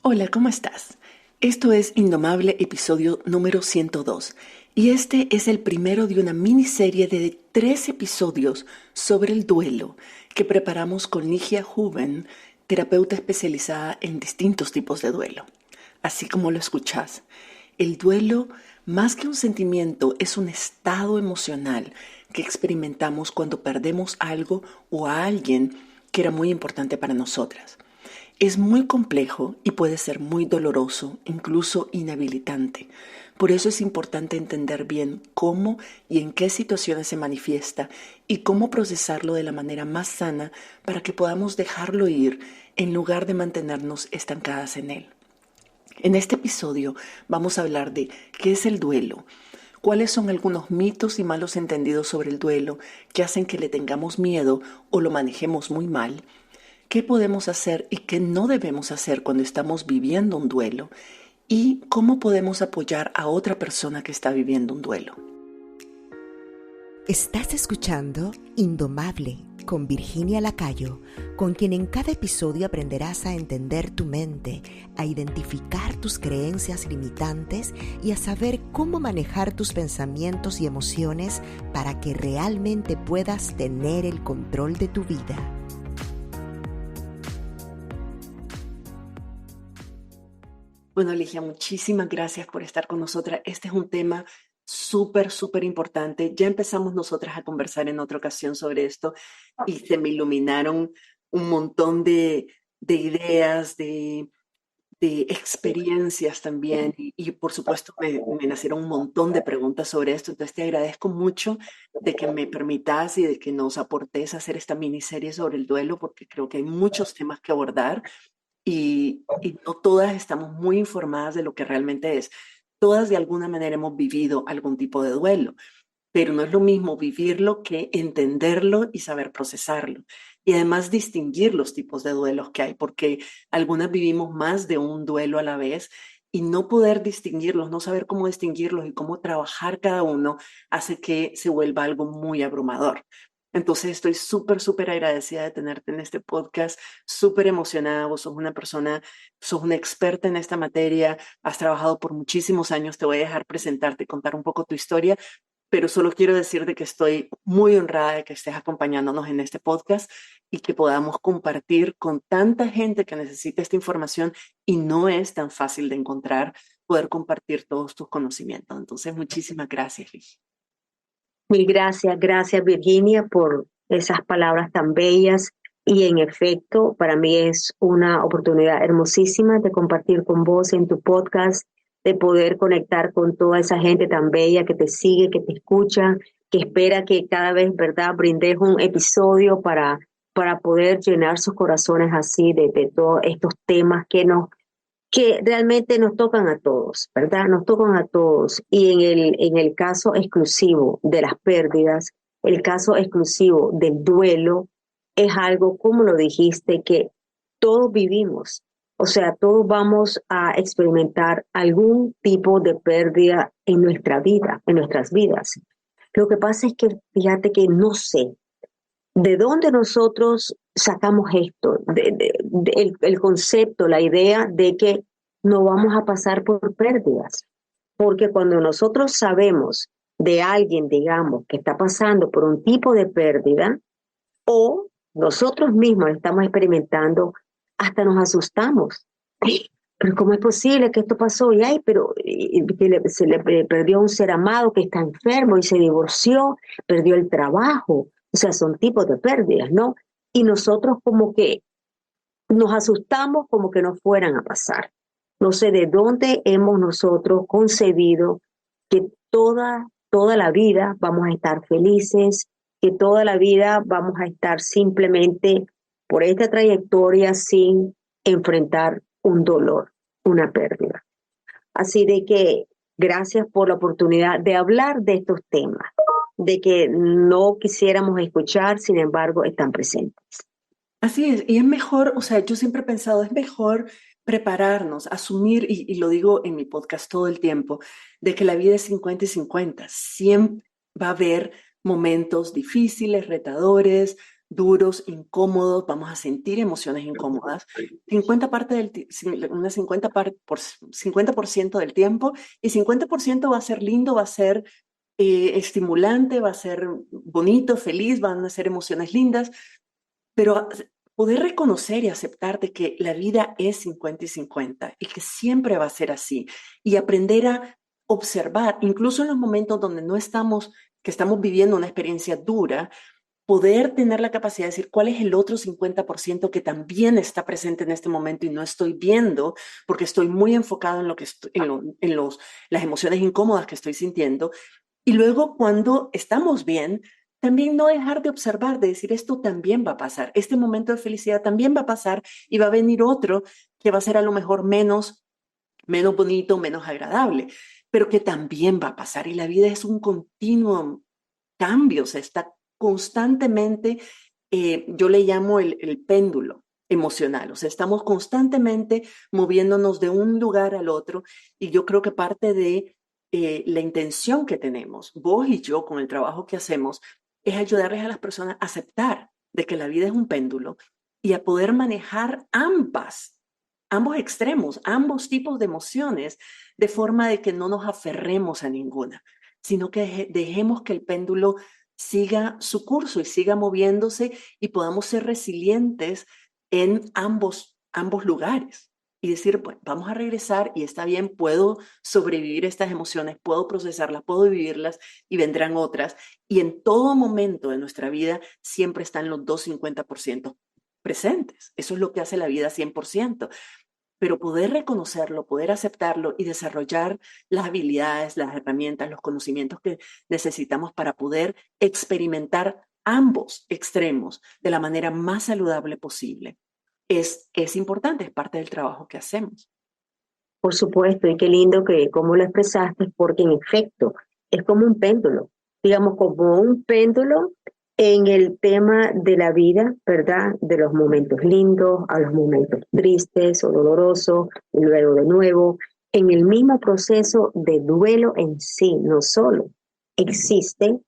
Hola, ¿cómo estás? Esto es Indomable, episodio número 102, y este es el primero de una miniserie de 3 episodios sobre el duelo que preparamos con Ligia Huben, terapeuta especializada en distintos tipos de duelo. Así como lo escuchás, el duelo, más que un sentimiento, es un estado emocional que experimentamos cuando perdemos algo o a alguien que era muy importante para nosotras. Es muy complejo y puede ser muy doloroso, incluso inhabilitante. Por eso es importante entender bien cómo y en qué situaciones se manifiesta y cómo procesarlo de la manera más sana para que podamos dejarlo ir en lugar de mantenernos estancadas en él. En este episodio vamos a hablar de qué es el duelo, cuáles son algunos mitos y malos entendidos sobre el duelo que hacen que le tengamos miedo o lo manejemos muy mal, qué podemos hacer y qué no debemos hacer cuando estamos viviendo un duelo y cómo podemos apoyar a otra persona que está viviendo un duelo. Estás escuchando Indomable con Virginia Lacayo, con quien en cada episodio aprenderás a entender tu mente, a identificar tus creencias limitantes y a saber cómo manejar tus pensamientos y emociones para que realmente puedas tener el control de tu vida. Bueno, Ligia, muchísimas gracias por estar con nosotras. Este es un tema súper importante. Ya empezamos nosotras a conversar en otra ocasión sobre esto y se me iluminaron un montón de ideas, de experiencias también y por supuesto me nacieron un montón de preguntas sobre esto. Entonces te agradezco mucho de que me permitas y de que nos aportes a hacer esta miniserie sobre el duelo porque creo que hay muchos temas que abordar y no todas estamos muy informadas de lo que realmente es. Todas de alguna manera hemos vivido algún tipo de duelo, pero no es lo mismo vivirlo que entenderlo y saber procesarlo. Y además distinguir los tipos de duelos que hay, porque algunas vivimos más de un duelo a la vez y no poder distinguirlos, no saber cómo distinguirlos y cómo trabajar cada uno hace que se vuelva algo muy abrumador. Entonces estoy súper agradecida de tenerte en este podcast, súper emocionada. Vos sos una persona, sos una experta en esta materia, has trabajado por muchísimos años. Te voy a dejar presentarte y contar un poco tu historia, pero solo quiero decirte que estoy muy honrada de que estés acompañándonos en este podcast y que podamos compartir con tanta gente que necesita esta información y no es tan fácil de encontrar, poder compartir todos tus conocimientos. Entonces, muchísimas gracias, Ligia. Mil gracias, gracias Virginia por esas palabras tan bellas y en efecto para mí es una oportunidad hermosísima de compartir con vos en tu podcast, de poder conectar con toda esa gente tan bella que te sigue, que te escucha, que espera que cada vez, ¿verdad?, brindes un episodio para poder llenar sus corazones así de todos estos temas que realmente nos tocan a todos, ¿verdad? Nos tocan a todos. Y en el caso exclusivo de las pérdidas, el caso exclusivo del duelo, es algo, como lo dijiste, que todos vivimos. O sea, todos vamos a experimentar algún tipo de pérdida en nuestra vida, en nuestras vidas. Lo que pasa es que, fíjate que no sé de dónde nosotros sacamos esto, el concepto, la idea de que no vamos a pasar por pérdidas. Porque cuando nosotros sabemos de alguien, digamos, que está pasando por un tipo de pérdida, o nosotros mismos estamos experimentando, hasta nos asustamos. ¡Ay! Pero ¿cómo es posible que esto pasó? Y ay, pero se le perdió un ser amado que está enfermo y se divorció, perdió el trabajo. O sea, son tipos de pérdidas, ¿no? Y nosotros como que nos asustamos como que no fueran a pasar. No sé de dónde hemos nosotros concebido que toda la vida vamos a estar felices, que toda la vida vamos a estar simplemente por esta trayectoria sin enfrentar un dolor, una pérdida. Así de que gracias por la oportunidad de hablar de estos temas, de que no quisiéramos escuchar, sin embargo, están presentes. Así es, y es mejor, o sea, yo siempre he pensado, es mejor prepararnos, asumir, y lo digo en mi podcast todo el tiempo, de que la vida es 50 y 50. Siempre va a haber momentos difíciles, retadores, duros, incómodos, vamos a sentir emociones incómodas 50% del tiempo, y 50% va a ser lindo, va a ser estimulante, va a ser bonito, feliz, van a ser emociones lindas, pero poder reconocer y aceptar de que la vida es 50 y 50 y que siempre va a ser así, y aprender a observar, incluso en los momentos donde no estamos, que estamos viviendo una experiencia dura, poder tener la capacidad de decir cuál es el otro 50% que también está presente en este momento y no estoy viendo porque estoy muy enfocado en, lo que las emociones incómodas que estoy sintiendo. Y luego cuando estamos bien, también no dejar de observar, de decir esto también va a pasar, este momento de felicidad también va a pasar y va a venir otro que va a ser a lo mejor menos bonito, menos agradable, pero que también va a pasar. Y la vida es un continuo cambio, se está constantemente, yo le llamo el péndulo emocional, o sea, estamos constantemente moviéndonos de un lugar al otro, y yo creo que parte de la intención que tenemos, vos y yo, con el trabajo que hacemos, es ayudarles a las personas a aceptar de que la vida es un péndulo y a poder manejar ambos extremos, ambos tipos de emociones, de forma de que no nos aferremos a ninguna, sino que dejemos que el péndulo siga su curso y siga moviéndose, y podamos ser resilientes en ambos lugares. Y decir, bueno, vamos a regresar y está bien, puedo sobrevivir estas emociones, puedo procesarlas, puedo vivirlas, y vendrán otras. Y en todo momento de nuestra vida siempre están los dos 50% presentes. Eso es lo que hace la vida 100%. Pero poder reconocerlo, poder aceptarlo y desarrollar las habilidades, las herramientas, los conocimientos que necesitamos para poder experimentar ambos extremos de la manera más saludable posible, es importante, es parte del trabajo que hacemos. Por supuesto, y qué lindo que cómo lo expresaste, porque en efecto es como un péndulo, digamos como un péndulo en el tema de la vida, ¿verdad? De los momentos lindos a los momentos tristes o dolorosos, y luego de nuevo, en el mismo proceso de duelo en sí, no solo. Existe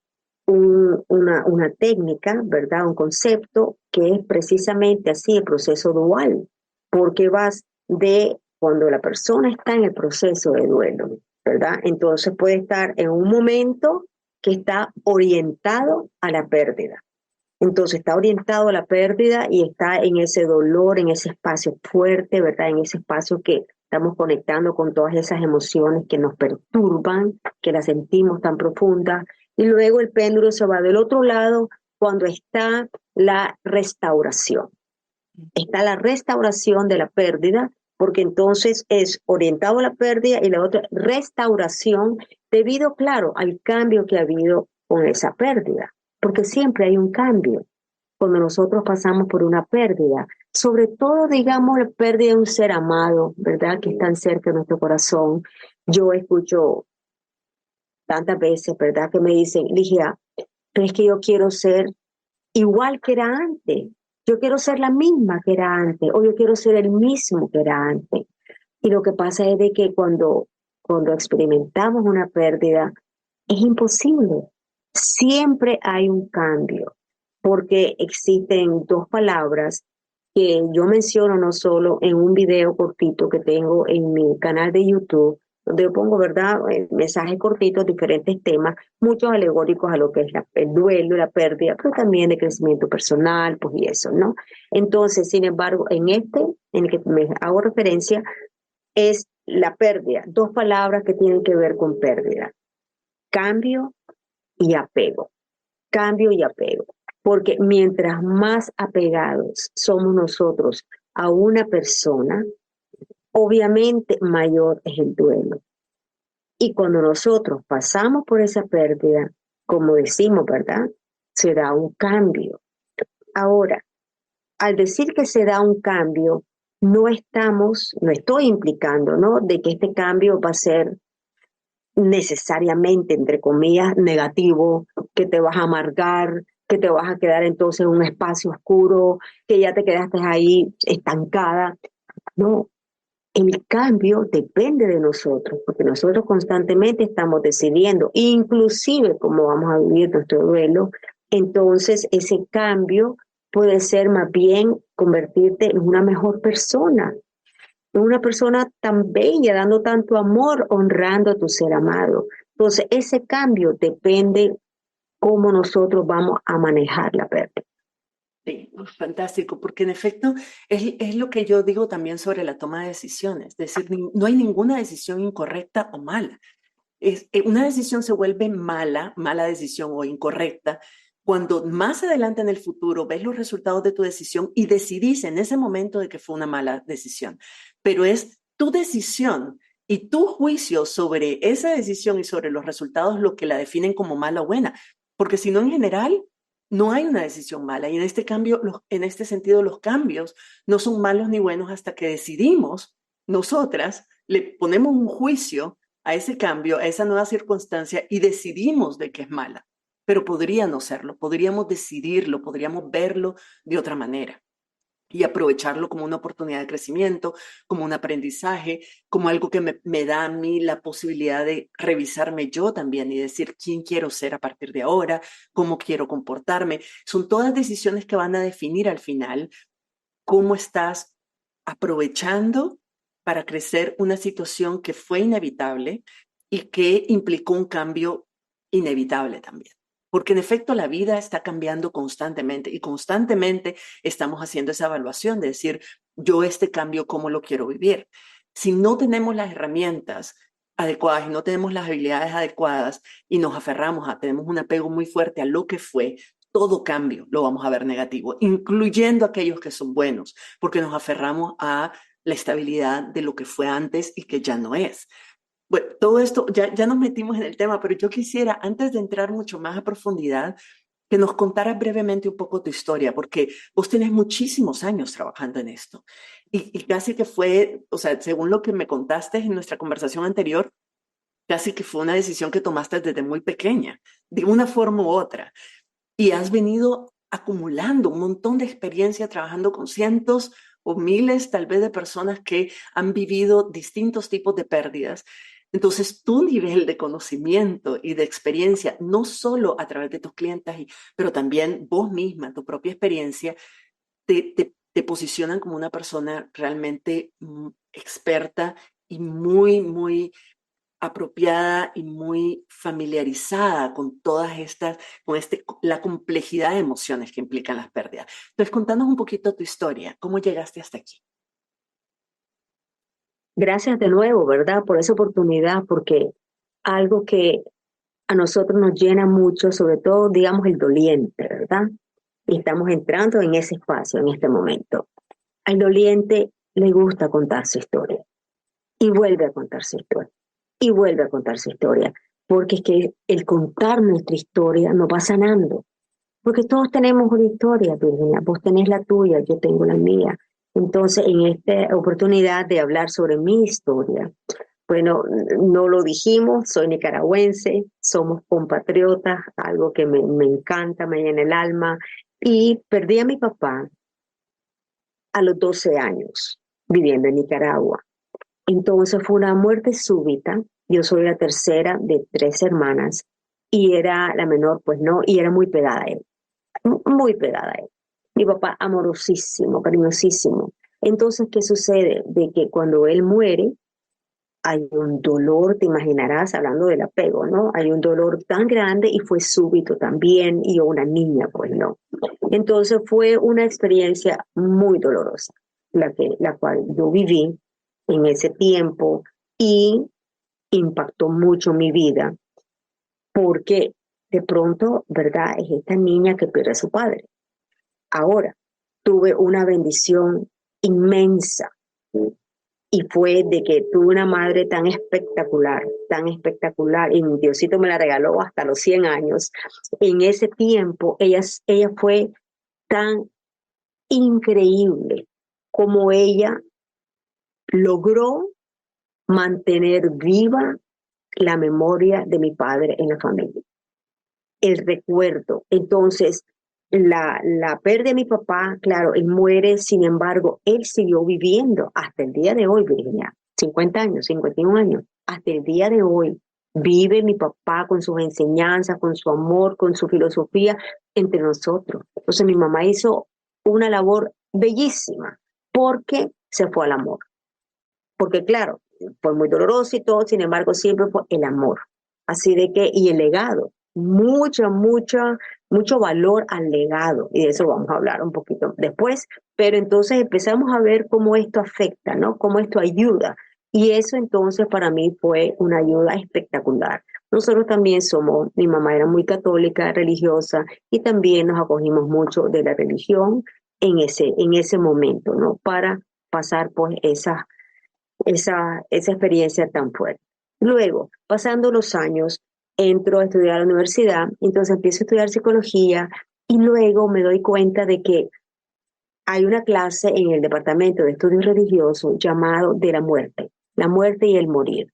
una técnica, ¿verdad? Un concepto que es precisamente así, el proceso dual, porque vas de cuando la persona está en el proceso de duelo, ¿verdad? Entonces puede estar en un momento que está orientado a la pérdida. Entonces está orientado a la pérdida y está en ese dolor, en ese espacio fuerte, ¿verdad? En ese espacio que estamos conectando con todas esas emociones que nos perturban, que las sentimos tan profundas. Y luego el péndulo se va del otro lado cuando está la restauración. Está la restauración de la pérdida, porque entonces es orientado a la pérdida, y la otra restauración debido, claro, al cambio que ha habido con esa pérdida, porque siempre hay un cambio cuando nosotros pasamos por una pérdida, sobre todo, digamos, la pérdida de un ser amado, ¿verdad? Que es tan cerca de nuestro corazón. Yo escucho tantas veces, ¿verdad? Que me dicen, Ligia, pero es que yo quiero ser igual que era antes. Yo quiero ser la misma que era antes, o yo quiero ser el mismo que era antes. Y lo que pasa es de que cuando experimentamos una pérdida, es imposible. Siempre hay un cambio, porque existen dos palabras que yo menciono no solo en un video cortito que tengo en mi canal de YouTube, donde yo pongo, ¿verdad?, mensajes cortitos, diferentes temas, muchos alegóricos a lo que es el duelo, la pérdida, pero también de crecimiento personal, pues y eso, ¿no? Entonces, sin embargo, en el que me hago referencia, es la pérdida, dos palabras que tienen que ver con pérdida: cambio y apego. Cambio y apego. Porque mientras más apegados somos nosotros a una persona, obviamente mayor es el duelo. Y cuando nosotros pasamos por esa pérdida, como decimos, ¿verdad?, se da un cambio. Ahora, al decir que se da un cambio, no estoy implicando, ¿no?, de que este cambio va a ser necesariamente, entre comillas, negativo, que te vas a amargar, que te vas a quedar entonces en un espacio oscuro, que ya te quedaste ahí estancada. No, el cambio depende de nosotros, porque nosotros constantemente estamos decidiendo, inclusive cómo vamos a vivir nuestro duelo. Entonces ese cambio puede ser más bien convertirte en una mejor persona, en una persona tan bella, dando tanto amor, honrando a tu ser amado. Entonces, ese cambio depende cómo nosotros vamos a manejar la pérdida. Sí, fantástico, porque en efecto es lo que yo digo también sobre la toma de decisiones, es decir, no hay ninguna decisión incorrecta o mala. Una decisión se vuelve mala decisión o incorrecta cuando más adelante en el futuro ves los resultados de tu decisión y decidís en ese momento de que fue una mala decisión. Pero es tu decisión y tu juicio sobre esa decisión y sobre los resultados lo que la definen como mala o buena. Porque si no, en general, no hay una decisión mala. Y en este cambio, en este sentido, los cambios no son malos ni buenos hasta que decidimos, nosotras, le ponemos un juicio a ese cambio, a esa nueva circunstancia y decidimos de que es mala, pero podría no serlo, podríamos decidirlo, podríamos verlo de otra manera y aprovecharlo como una oportunidad de crecimiento, como un aprendizaje, como algo que me da a mí la posibilidad de revisarme yo también y decir quién quiero ser a partir de ahora, cómo quiero comportarme. Son todas decisiones que van a definir al final cómo estás aprovechando para crecer una situación que fue inevitable y que implicó un cambio inevitable también. Porque en efecto la vida está cambiando constantemente y constantemente estamos haciendo esa evaluación de decir, yo este cambio, ¿cómo lo quiero vivir? Si no tenemos las herramientas adecuadas y no tenemos las habilidades adecuadas y nos aferramos tenemos un apego muy fuerte a lo que fue, todo cambio lo vamos a ver negativo, incluyendo aquellos que son buenos, porque nos aferramos a la estabilidad de lo que fue antes y que ya no es. Bueno, todo esto, ya nos metimos en el tema, pero yo quisiera, antes de entrar mucho más a profundidad, que nos contaras brevemente un poco tu historia, porque vos tenés muchísimos años trabajando en esto. Y casi que fue, o sea, según lo que me contaste en nuestra conversación anterior, casi que fue una decisión que tomaste desde muy pequeña, de una forma u otra. Y has venido acumulando un montón de experiencia trabajando con cientos o miles tal vez de personas que han vivido distintos tipos de pérdidas. Entonces, tu nivel de conocimiento y de experiencia, no solo a través de tus clientes, pero también vos misma, tu propia experiencia, te posicionan como una persona realmente experta y muy apropiada y muy familiarizada con todas estas, la complejidad de emociones que implican las pérdidas. Entonces, contanos un poquito tu historia, cómo llegaste hasta aquí. Gracias de nuevo, ¿verdad? Por esa oportunidad, porque algo que a nosotros nos llena mucho, sobre todo, digamos, el doliente, ¿verdad? Y estamos entrando en ese espacio en este momento. Al doliente le gusta contar su historia y vuelve a contar su historia y vuelve a contar su historia, porque es que el contar nuestra historia nos va sanando, porque todos tenemos una historia, Virginia, vos tenés la tuya, yo tengo la mía. Entonces, en esta oportunidad de hablar sobre mi historia, bueno, no lo dijimos, soy nicaragüense, somos compatriotas, algo que me encanta, me llena el alma, y perdí a mi papá a los 12 años viviendo en Nicaragua. Entonces fue una muerte súbita. Yo soy la tercera de 3 hermanas y era la menor, pues no, y era muy pegada a él, muy pegada a él. Mi papá amorosísimo, cariñosísimo. Entonces, ¿qué sucede? De que cuando él muere, hay un dolor, te imaginarás, hablando del apego, ¿no? Hay un dolor tan grande y fue súbito también, y yo una niña, pues no. Entonces fue una experiencia muy dolorosa, la cual yo viví en ese tiempo y impactó mucho mi vida, porque de pronto, ¿verdad? Es esta niña que pierde a su padre. Ahora, tuve una bendición inmensa y fue de que tuve una madre tan espectacular, y Diosito me la regaló hasta los 100 años. En ese tiempo, ella fue tan increíble como ella logró mantener viva la memoria de mi padre en la familia, el recuerdo. Entonces, la pérdida de mi papá, claro, él muere, sin embargo, él siguió viviendo hasta el día de hoy, Virginia, 50 años, 51 años, hasta el día de hoy. Vive mi papá con sus enseñanzas, con su amor, con su filosofía entre nosotros. Entonces mi mamá hizo una labor bellísima, porque se fue al amor. Porque claro, fue muy doloroso y todo, sin embargo, siempre fue el amor. Así de que, y el legado, mucho valor al legado, y de eso vamos a hablar un poquito después, pero entonces empezamos a ver cómo esto afecta, ¿no? Cómo esto ayuda. Y eso entonces para mí fue una ayuda espectacular. Nosotros también mi mamá era muy católica, religiosa, y también nos acogimos mucho de la religión en ese momento, ¿no? Para pasar pues esa experiencia tan fuerte. Luego, pasando los años, entro a estudiar a la universidad, entonces empiezo a estudiar psicología y luego me doy cuenta de que hay una clase en el departamento de estudios religiosos llamado de la muerte y el morir.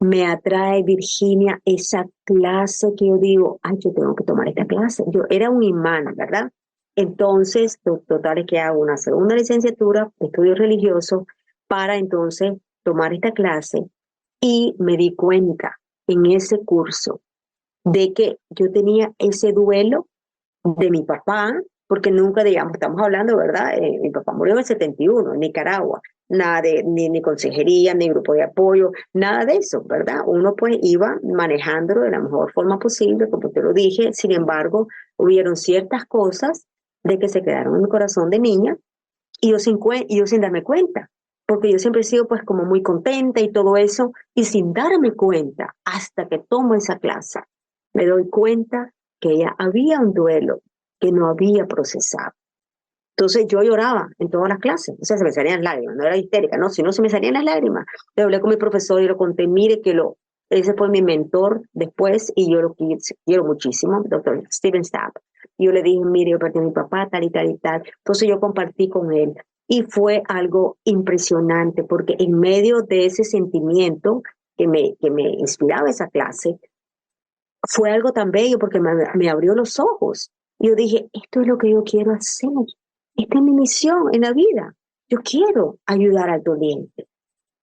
Me atrae, Virginia, esa clase que yo digo, ay, yo tengo que tomar esta clase. Yo era un imán, ¿verdad? Entonces, total es que hago una segunda licenciatura de estudios religiosos para entonces tomar esta clase y me di cuenta en ese curso de que yo tenía ese duelo de mi papá, porque nunca, digamos, estamos hablando, ¿verdad? Mi papá murió en el 71 en Nicaragua, nada de ni consejería, ni grupo de apoyo, nada de eso, ¿verdad? Uno pues iba manejándolo de la mejor forma posible, como te lo dije, sin embargo, hubieron ciertas cosas de que se quedaron en mi corazón de niña y yo sin darme cuenta, porque yo siempre he sido pues como muy contenta y todo eso, y sin darme cuenta, hasta que tomo esa clase, me doy cuenta que ya había un duelo que no había procesado. Entonces yo lloraba en todas las clases, o sea, se me salían lágrimas, no era histérica, no, sino se me salían las lágrimas. Le hablé con mi profesor y le conté, mire que ese fue mi mentor después y yo lo quiero muchísimo, doctor Steven Stapp. Y yo le dije, mire, yo perdí a mi papá, tal y tal y tal. Entonces yo compartí con él y fue algo impresionante porque en medio de ese sentimiento que me inspiraba esa clase, fue algo tan bello porque me abrió los ojos. Y yo dije, esto es lo que yo quiero hacer. Esta es mi misión en la vida. Yo quiero ayudar al doliente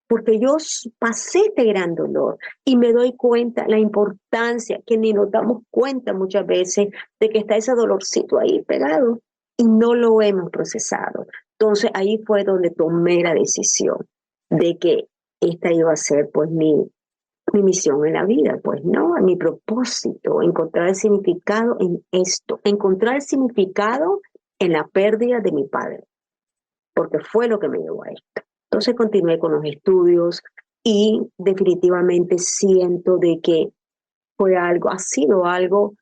porque yo pasé este gran dolor y me doy cuenta la importancia que ni nos damos cuenta muchas veces de que está ese dolorcito ahí pegado y no lo hemos procesado. Entonces ahí fue donde tomé la decisión de que esta iba a ser pues mi misión en la vida, pues no, mi propósito, encontrar el significado en esto, encontrar el significado en la pérdida de mi padre, porque fue lo que me llevó a esto. Entonces continué con los estudios y definitivamente siento de que ha sido algo,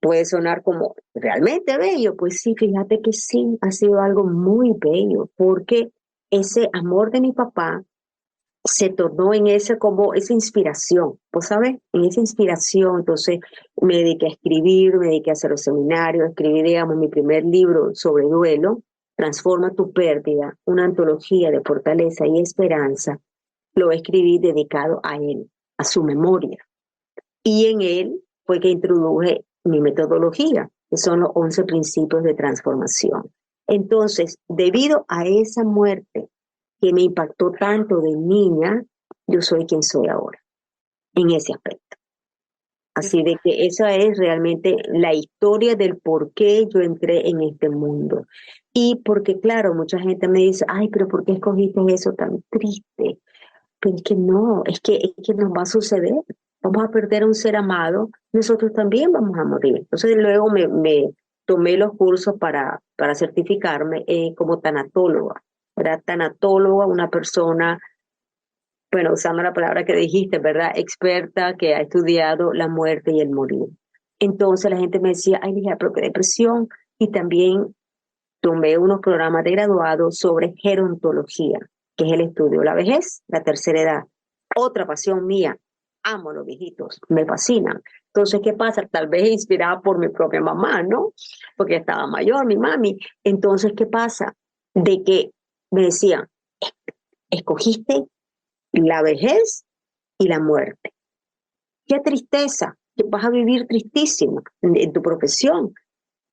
puede sonar como realmente bello, pues sí, fíjate que sí, ha sido algo muy bello, porque ese amor de mi papá se tornó en como esa inspiración, ¿vos sabés? En esa inspiración, entonces me dediqué a escribir, me dediqué a hacer los seminarios, escribí, digamos, mi primer libro sobre duelo, Transforma tu pérdida, una antología de fortaleza y esperanza, lo escribí dedicado a él, a su memoria. Y en él fue que introduje mi metodología, que son los 11 principios de transformación. Entonces, debido a esa muerte que me impactó tanto de niña, yo soy quien soy ahora, en ese aspecto. Así de que esa es realmente la historia del por qué yo entré en este mundo. Y porque, claro, mucha gente me dice, ay, pero ¿por qué escogiste eso tan triste? Pero es que no, es que nos va a suceder. Vamos a perder a un ser amado, nosotros también vamos a morir. Entonces luego me tomé los cursos para certificarme como tanatóloga. Era tanatóloga, una persona, bueno, usando la palabra que dijiste, ¿verdad? Experta que ha estudiado la muerte y el morir. Entonces la gente me decía, ay, dije, pero qué depresión. Y también tomé unos programas de graduado sobre gerontología, que es el estudio de la vejez, la tercera edad. Otra pasión mía, amo a los viejitos, me fascinan. Entonces, ¿qué pasa? Tal vez inspirada por mi propia mamá, ¿no? Porque estaba mayor, mi mami. Entonces, ¿qué pasa? De que me decían, escogiste la vejez y la muerte. Qué tristeza, que vas a vivir tristísima en tu profesión.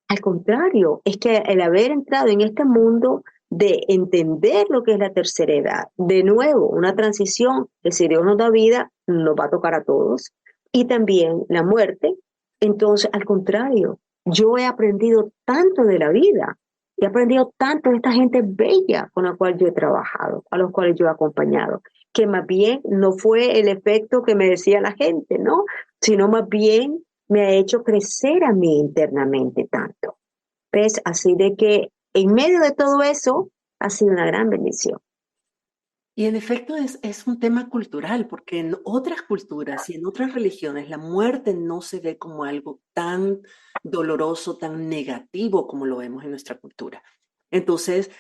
Al contrario, es que el haber entrado en este mundo de entender lo que es la tercera edad, de nuevo, una transición que si Dios nos da vida, nos va a tocar a todos, y también la muerte, entonces, al contrario, yo he aprendido tanto de la vida, he aprendido tanto de esta gente bella con la cual yo he trabajado, a los cuales yo he acompañado, que más bien no fue el efecto que me decía la gente, ¿no? Sino más bien me ha hecho crecer a mí internamente tanto. ¿Ves? Así de que en medio de todo eso ha sido una gran bendición. Y en efecto es un tema cultural, porque en otras culturas y en otras religiones la muerte no se ve como algo tan doloroso, tan negativo como lo vemos en nuestra cultura. Entonces,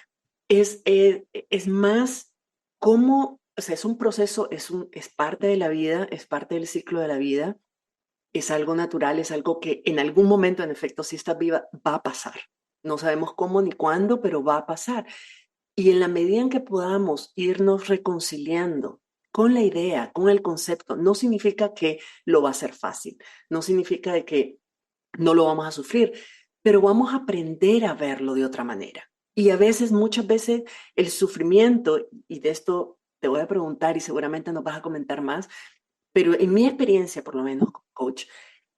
es más como, o sea, es un proceso, es parte de la vida, es parte del ciclo de la vida, es algo natural, es algo que en algún momento, en efecto, si estás viva, va a pasar. No sabemos cómo ni cuándo, pero va a pasar. Y en la medida en que podamos irnos reconciliando con la idea, con el concepto, no significa que lo va a ser fácil, no significa de que no lo vamos a sufrir, pero vamos a aprender a verlo de otra manera. Y a veces, muchas veces, el sufrimiento, y de esto te voy a preguntar y seguramente nos vas a comentar más, pero en mi experiencia, por lo menos, como coach,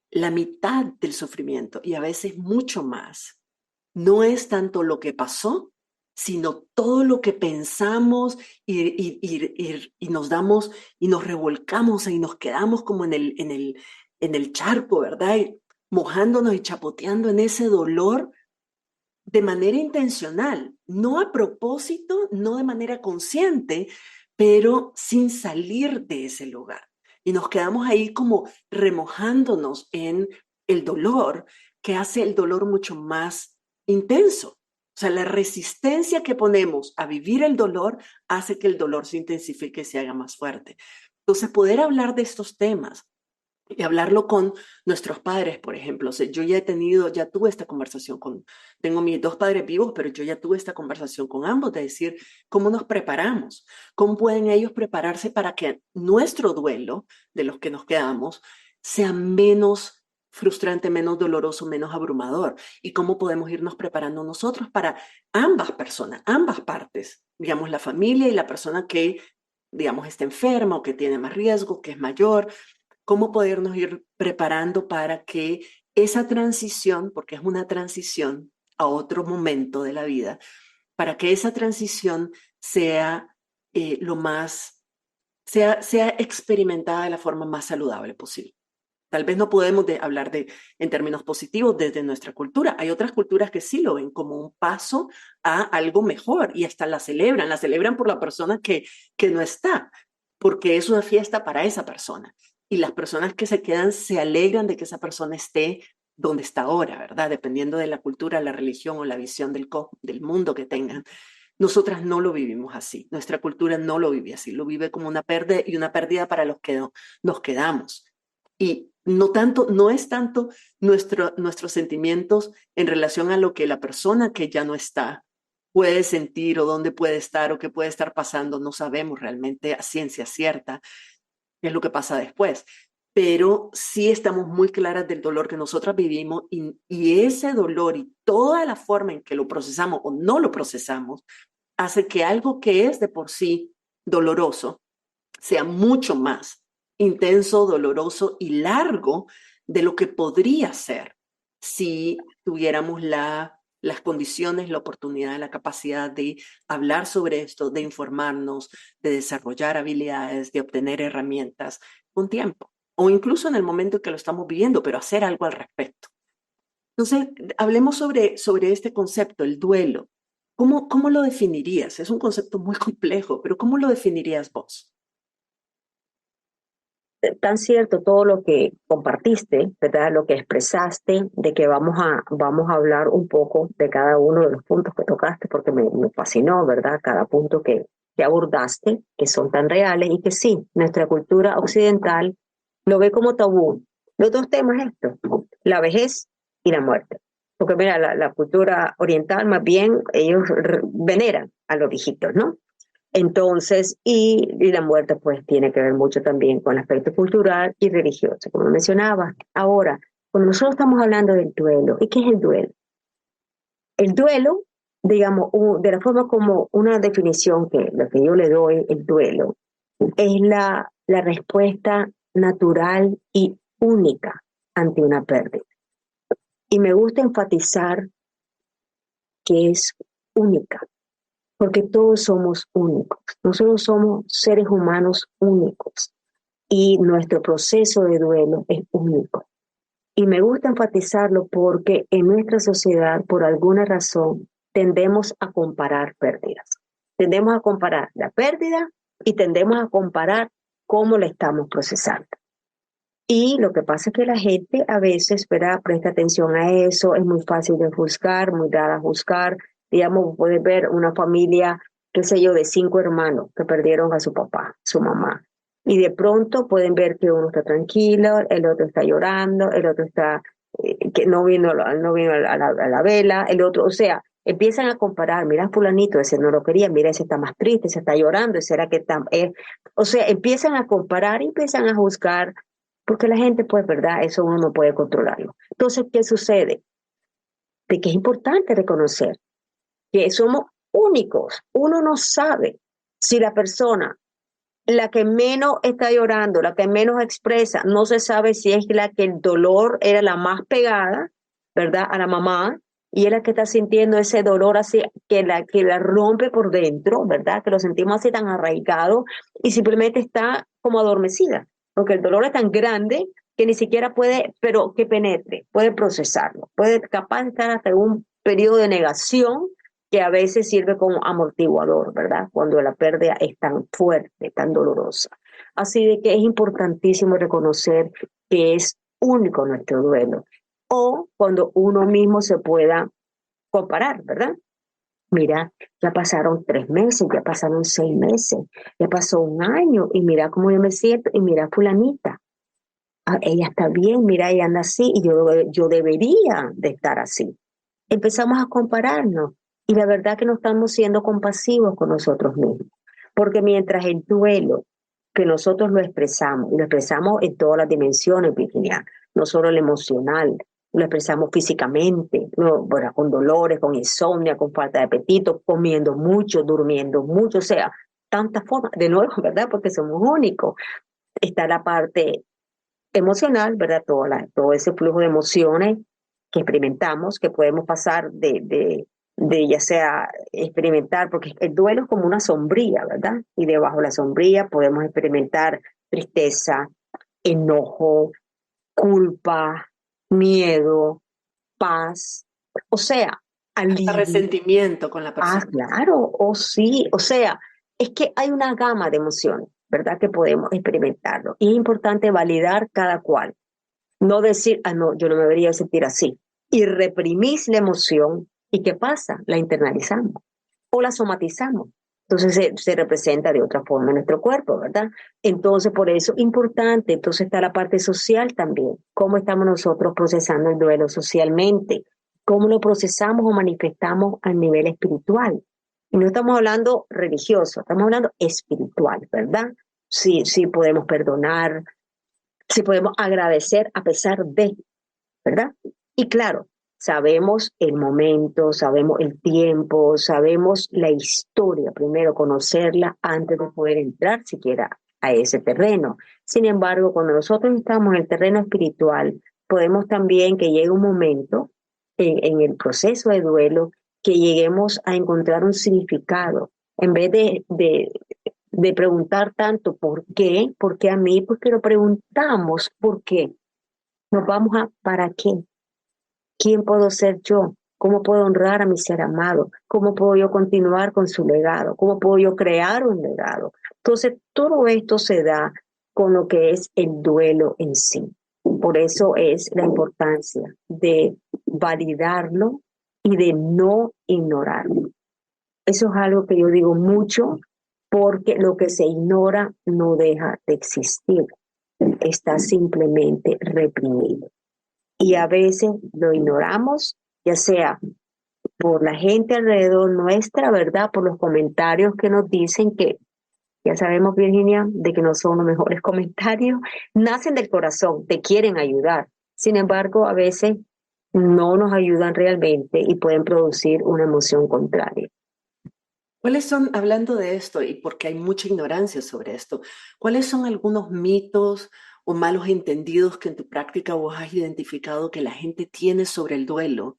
la mitad del sufrimiento y a veces mucho más no es tanto lo que pasó, sino todo lo que pensamos y nos damos y nos revolcamos y nos quedamos como en el charco, ¿verdad? Y mojándonos y chapoteando en ese dolor de manera intencional, no a propósito, no de manera consciente, pero sin salir de ese lugar. Y nos quedamos ahí como remojándonos en el dolor, que hace el dolor mucho más intenso. O sea, la resistencia que ponemos a vivir el dolor hace que el dolor se intensifique y se haga más fuerte. Entonces, poder hablar de estos temas y hablarlo con nuestros padres, por ejemplo. O sea, yo ya tuve esta conversación tengo mis dos padres vivos, pero yo ya tuve esta conversación con ambos de decir cómo nos preparamos, cómo pueden ellos prepararse para que nuestro duelo de los que nos quedamos sea menos frustrante, menos doloroso, menos abrumador, y cómo podemos irnos preparando nosotros para ambas personas, ambas partes, digamos, la familia y la persona que, digamos, está enferma o que tiene más riesgo, que es mayor, cómo podernos ir preparando para que esa transición, porque es una transición a otro momento de la vida, para que esa transición sea sea experimentada de la forma más saludable posible. Tal vez no podemos hablar en términos positivos desde nuestra cultura. Hay otras culturas que sí lo ven como un paso a algo mejor y hasta la celebran por la persona que no está, porque es una fiesta para esa persona. Y las personas que se quedan se alegran de que esa persona esté donde está ahora, ¿verdad? Dependiendo de la cultura, la religión o la visión del mundo que tengan. Nosotras no lo vivimos así. Nuestra cultura no lo vive así. Lo vive como una pérdida y una pérdida para los que nos quedamos. Y no es tanto nuestros sentimientos en relación a lo que la persona que ya no está puede sentir o dónde puede estar o qué puede estar pasando. No sabemos realmente a ciencia cierta qué es lo que pasa después. Pero sí estamos muy claras del dolor que nosotras vivimos y ese dolor y toda la forma en que lo procesamos o no lo procesamos hace que algo que es de por sí doloroso sea mucho más intenso, doloroso y largo de lo que podría ser si tuviéramos las condiciones, la oportunidad, la capacidad de hablar sobre esto, de informarnos, de desarrollar habilidades, de obtener herramientas con tiempo, o incluso en el momento en que lo estamos viviendo, pero hacer algo al respecto. Entonces, hablemos sobre este concepto, el duelo. ¿Cómo lo definirías? Es un concepto muy complejo, pero ¿cómo lo definirías vos? Tan cierto todo lo que compartiste, ¿verdad? Lo que expresaste, de que vamos a hablar un poco de cada uno de los puntos que tocaste, porque me fascinó, ¿verdad? Cada punto que abordaste, que son tan reales y que sí, nuestra cultura occidental lo ve como tabú. Los dos temas estos, la vejez y la muerte. Porque mira, la cultura oriental más bien, ellos veneran a los viejitos, ¿no? Entonces, y la muerte pues tiene que ver mucho también con el aspecto cultural y religioso, como mencionaba. Ahora, cuando nosotros estamos hablando del duelo, ¿y qué es el duelo? El duelo, digamos, de la forma como una definición lo que yo le doy, el duelo, es la respuesta natural y única ante una pérdida. Y me gusta enfatizar que es única, porque todos somos únicos. Nosotros somos seres humanos únicos y nuestro proceso de duelo es único. Y me gusta enfatizarlo porque en nuestra sociedad, por alguna razón, tendemos a comparar pérdidas. Tendemos a comparar la pérdida y tendemos a comparar cómo la estamos procesando. Y lo que pasa es que la gente a veces, ¿verdad?, presta atención a eso, es muy fácil de juzgar, muy dada a juzgar. Digamos, puedes ver una familia, qué sé yo, de 5 hermanos que perdieron a su papá, su mamá. Y de pronto pueden ver que uno está tranquilo, el otro está llorando, el otro está, que no vino a la vela, el otro, o sea, empiezan a comparar, mira fulanito, ese no lo quería, mira ese está más triste, ese está llorando, ese era que está, o sea, empiezan a comparar y empiezan a juzgar porque la gente, pues, ¿verdad? Eso uno no puede controlarlo. Entonces, ¿qué sucede? De que es importante reconocer que somos únicos. Uno no sabe si la persona, la que menos está llorando, la que menos expresa, no se sabe si es la que el dolor era la más pegada, ¿verdad? A la mamá, y es la que está sintiendo ese dolor así, que la rompe por dentro, ¿verdad? Que lo sentimos así tan arraigado y simplemente está como adormecida, porque el dolor es tan grande que ni siquiera puede, pero que penetre, puede procesarlo, puede capaz de estar hasta un periodo de negación que a veces sirve como amortiguador, ¿verdad? Cuando la pérdida es tan fuerte, tan dolorosa. Así de que es importantísimo reconocer que es único nuestro duelo. O cuando uno mismo se pueda comparar, ¿verdad? Mira, ya pasaron 3 meses, ya pasaron 6 meses, ya pasó un año y mira cómo yo me siento y mira fulanita. Ah, ella está bien, mira, ella anda así y yo debería de estar así. Empezamos a compararnos y la verdad que no estamos siendo compasivos con nosotros mismos. Porque mientras el duelo, que nosotros lo expresamos, y lo expresamos en todas las dimensiones, Virginia, no solo el emocional, lo expresamos físicamente, no, bueno, con dolores, con insomnio, con falta de apetito, comiendo mucho, durmiendo mucho, o sea, tantas formas, de nuevo, ¿verdad? Porque somos únicos. Está la parte emocional, ¿verdad? Todo ese flujo de emociones que experimentamos, que podemos pasar de ya sea experimentar, porque el duelo es como una sombría, ¿verdad? Y debajo de la sombría podemos experimentar tristeza, enojo, culpa, miedo, paz, o sea, Hasta alivio. resentimiento con la Ah, persona. claro, o sí, o sea, es que hay una gama de emociones, ¿verdad? Que podemos experimentarlo. Y es importante validar cada cual. No decir, ah, no, yo no me debería sentir así. Y reprimís la emoción. ¿Y qué pasa? La internalizamos o la somatizamos. Entonces se representa de otra forma en nuestro cuerpo, ¿verdad? Entonces, por eso es importante. Entonces está la parte social también. ¿Cómo estamos nosotros procesando el duelo socialmente? ¿Cómo lo procesamos o manifestamos a nivel espiritual? Y no estamos hablando religioso, estamos hablando espiritual, ¿verdad? Sí, sí podemos perdonar, sí podemos agradecer a pesar de, ¿verdad? Y claro, sabemos el momento, sabemos el tiempo, sabemos la historia, primero conocerla antes de poder entrar siquiera a ese terreno. Sin embargo, cuando nosotros estamos en el terreno espiritual, podemos también que llegue un momento en el proceso de duelo que lleguemos a encontrar un significado. En vez de preguntar tanto por qué a mí, porque lo preguntamos por qué. Nos vamos a ¿para qué? ¿Quién puedo ser yo? ¿Cómo puedo honrar a mi ser amado? ¿Cómo puedo yo continuar con su legado? ¿Cómo puedo yo crear un legado? Entonces, todo esto se da con lo que es el duelo en sí. Por eso es la importancia de validarlo y de no ignorarlo. Eso es algo que yo digo mucho porque lo que se ignora no deja de existir, está simplemente reprimido. Y a veces lo ignoramos, ya sea por la gente alrededor nuestra, ¿verdad? Por los comentarios que nos dicen que, ya sabemos, Virginia, de que no son los mejores comentarios, nacen del corazón, te quieren ayudar. Sin embargo, a veces no nos ayudan realmente y pueden producir una emoción contraria. ¿Cuáles son, hablando de esto, y porque hay mucha ignorancia sobre esto, cuáles son algunos mitos o malos entendidos que en tu práctica vos has identificado que la gente tiene sobre el duelo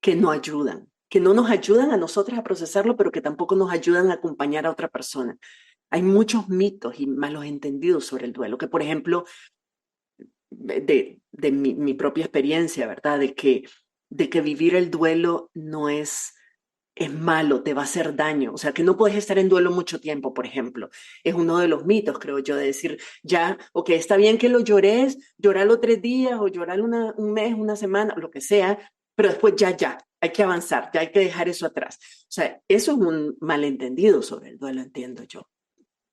que no ayudan, que no nos ayudan a nosotros a procesarlo, pero que tampoco nos ayudan a acompañar a otra persona? Hay muchos mitos y malos entendidos sobre el duelo, que por ejemplo, de mi propia experiencia, ¿verdad? De que vivir el duelo no es malo, te va a hacer daño. O sea, que no puedes estar en duelo mucho tiempo, por ejemplo. Es uno de los mitos, creo yo, de decir, ya, ok, está bien que lo llores, lloralo 3 días o lloralo un mes, una semana, lo que sea, pero después ya, hay que avanzar, ya hay que dejar eso atrás. O sea, eso es un malentendido sobre el duelo, entiendo yo.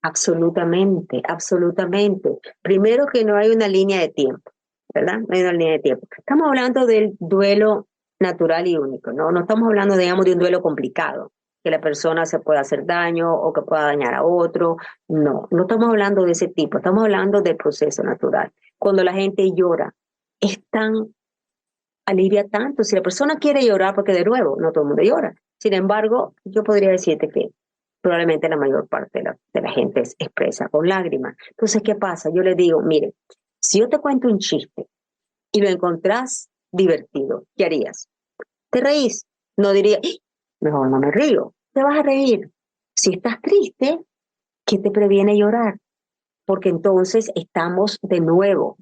Absolutamente, absolutamente. Primero que no hay una línea de tiempo, ¿verdad? No hay una línea de tiempo. Estamos hablando del duelo natural y único, ¿no? No estamos hablando, digamos, de un duelo complicado, que la persona se pueda hacer daño o que pueda dañar a otro. No, no estamos hablando de ese tipo, estamos hablando del proceso natural. Cuando la gente llora, es tan, alivia tanto. Si la persona quiere llorar, porque de nuevo, no todo el mundo llora. Sin embargo, yo podría decirte que probablemente la mayor parte de la gente es expresa con lágrimas. Entonces, ¿qué pasa? Yo le digo, mire, si yo te cuento un chiste y lo encontrás divertido, ¿qué harías? ¿Te reís? No diría, "¡Ah! Mejor no me río". Te vas a reír. Si estás triste, ¿qué te previene llorar? Porque entonces estamos de nuevo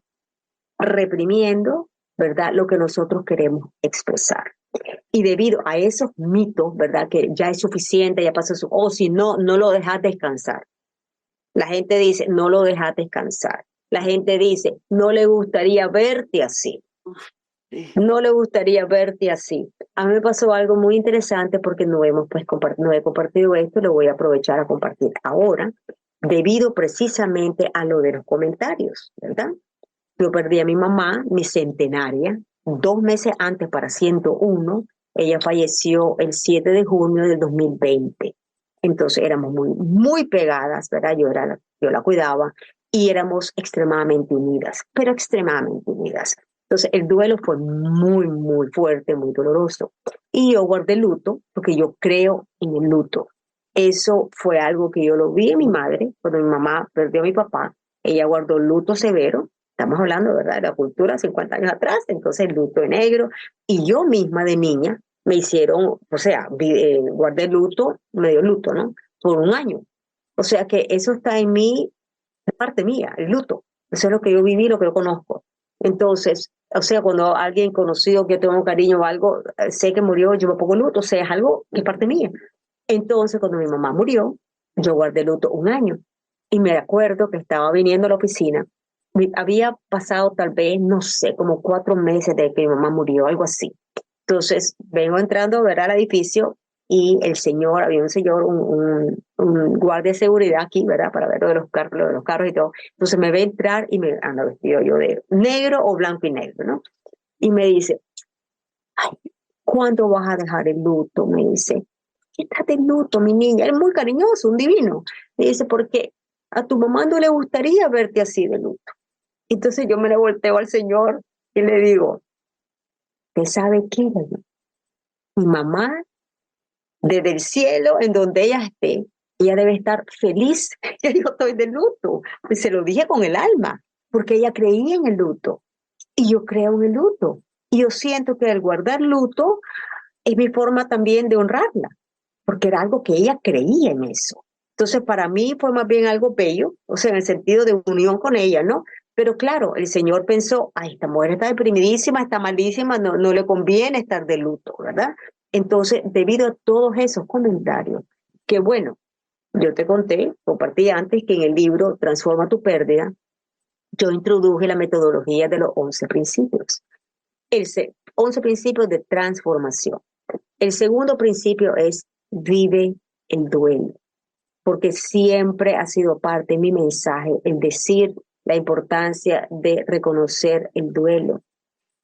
reprimiendo, ¿verdad? Lo que nosotros queremos expresar. Y debido a esos mitos, ¿verdad? Que ya es suficiente, ya pasó o si no, no lo dejas descansar. La gente dice, no lo dejas descansar. La gente dice, no le gustaría verte así. Sí. No le gustaría verte así. A mí me pasó algo muy interesante porque no hemos pues no he compartido esto, lo voy a aprovechar a compartir ahora, debido precisamente a lo de los comentarios, ¿verdad? Yo perdí a mi mamá, mi centenaria, 2 meses antes para 101. Ella falleció el 7 de junio del 2020. Entonces éramos muy, muy pegadas, ¿verdad? Yo la cuidaba y éramos extremadamente unidas, pero extremadamente unidas. Entonces el duelo fue muy, muy fuerte, muy doloroso. Y yo guardé luto porque yo creo en el luto. Eso fue algo que yo lo vi en mi madre cuando mi mamá perdió a mi papá. Ella guardó luto severo. Estamos hablando, ¿verdad?, de la cultura 50 años atrás, entonces el luto de negro. Y yo misma de niña me hicieron, o sea, guardé luto, medio luto, ¿no? Por un año. O sea que eso está en mí, es parte mía, el luto. Eso es lo que yo viví, lo que yo conozco. Entonces, o sea, cuando alguien conocido que tengo cariño o algo, sé que murió, yo me pongo luto, o sea, es algo que es parte mía. Entonces, cuando mi mamá murió, yo guardé luto un año. Y me acuerdo que estaba viniendo a la oficina. Había pasado tal vez, no sé, como 4 meses de que mi mamá murió, algo así. Entonces, vengo entrando a ver al edificio y había un señor, un guardia de seguridad aquí, ¿verdad? Para ver lo de los carros y todo. Entonces me ve entrar y me anda vestido yo de negro o blanco y negro, ¿no? Y me dice, ay, ¿cuándo vas a dejar el luto? Me dice, estás de luto, mi niña. Es muy cariñoso, un divino. Me dice, porque a tu mamá no le gustaría verte así de luto. Entonces yo me le volteo al Señor y le digo, ¿usted sabe qué? Mi mamá, desde el cielo, en donde ella esté, ella debe estar feliz que yo estoy de luto. Y se lo dije con el alma, porque ella creía en el luto. Y yo creo en el luto. Y yo siento que al guardar luto es mi forma también de honrarla, porque era algo que ella creía en eso. Entonces, para mí fue más bien algo bello, o sea, en el sentido de unión con ella, ¿no? Pero claro, el Señor pensó, ay, esta mujer está deprimidísima, está malísima, no, no le conviene estar de luto, ¿verdad? Entonces, debido a todos esos comentarios, que bueno, yo te conté, compartí antes que en el libro Transforma tu pérdida, yo introduje la metodología de los 11 principios. 11 principios de transformación. El segundo principio es vive el duelo, porque siempre ha sido parte de mi mensaje el decir la importancia de reconocer el duelo.